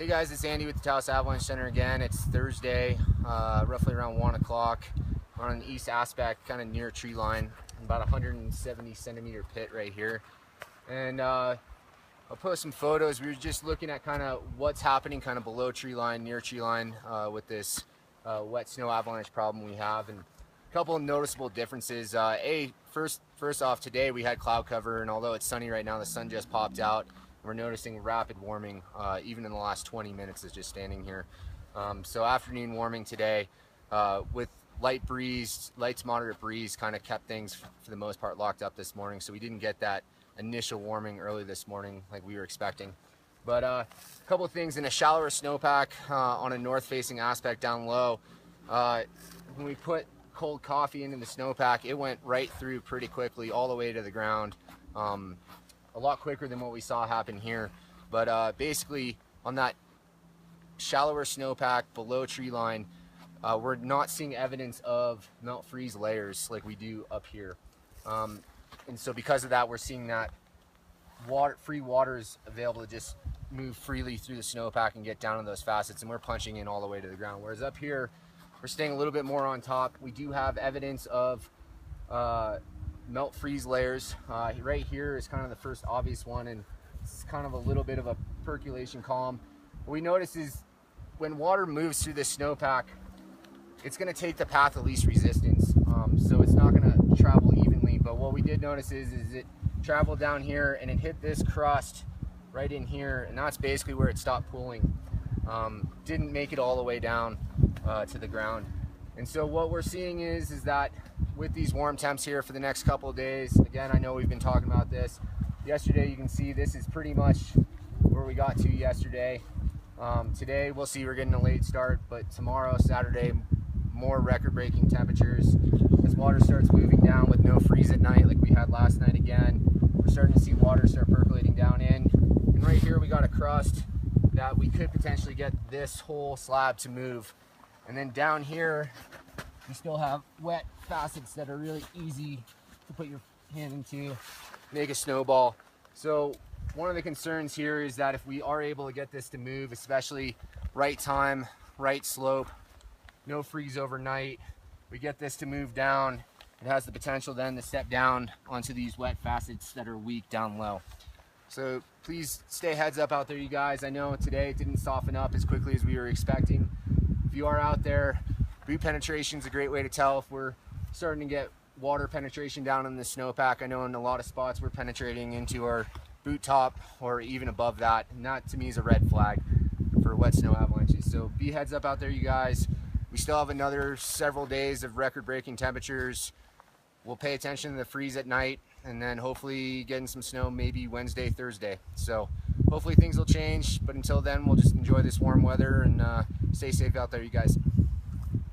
Hey guys, it's Andy with the Taos Avalanche Center again. It's Thursday, roughly around 1 o'clock. We're on the east aspect, kind of near tree line, about 170 centimeter pit right here. And I'll post some photos. We were just looking at kind of what's happening kind of below tree line, near tree line with this wet snow avalanche problem we have. And a couple of noticeable differences. First off, today we had cloud cover, and although it's sunny right now, the sun just popped out. We're noticing rapid warming even in the last 20 minutes is just standing here. So afternoon warming today with light to moderate breeze kind of kept things for the most part locked up this morning. So we didn't get that initial warming early this morning like we were expecting. But a couple of things in a shallower snowpack on a north facing aspect down low. When we put cold coffee into the snowpack, it went right through pretty quickly all the way to the ground. A lot quicker than what we saw happen here. But basically on that shallower snowpack below tree line, we're not seeing evidence of melt freeze layers like we do up here. And so because of that, we're seeing that free water is available to just move freely through the snowpack and get down to those facets, and we're punching in all the way to the ground. Whereas up here, we're staying a little bit more on top. We do have evidence of melt freeze layers. Right here is kind of the first obvious one, and it's kind of a little bit of a percolation column. What we notice is when water moves through this snowpack, it's going to take the path of least resistance, so it's not going to travel evenly. But what we did notice is it traveled down here and it hit this crust right in here, and that's basically where it stopped pooling. Didn't make it all the way down to the ground. And so what we're seeing is that with these warm temps here for the next couple of days, again, I know we've been talking about this. Yesterday, you can see this is pretty much where we got to yesterday. Today, we'll see we're getting a late start, but tomorrow, Saturday, more record-breaking temperatures. As water starts moving down with no freeze at night like we had last night again, we're starting to see water start percolating down in. And right here, we got a crust that we could potentially get this whole slab to move. And then down here, we still have wet facets that are really easy to put your hand into, make a snowball. So one of the concerns here is that if we are able to get this to move, especially right time, right slope, no freeze overnight, we get this to move down, it has the potential then to step down onto these wet facets that are weak down low. So please stay heads up out there, you guys. I know today it didn't soften up as quickly as we were expecting. If you are out there, boot penetration is a great way to tell if we're starting to get water penetration down in the snowpack. I know in a lot of spots we're penetrating into our boot top or even above that, and that to me is a red flag for wet snow avalanches. So be heads up out there, you guys. We still have another several days of record-breaking temperatures. We'll pay attention to the freeze at night, and then hopefully getting some snow maybe Wednesday, Thursday. So hopefully things will change, but until then we'll just enjoy this warm weather and stay safe out there, you guys.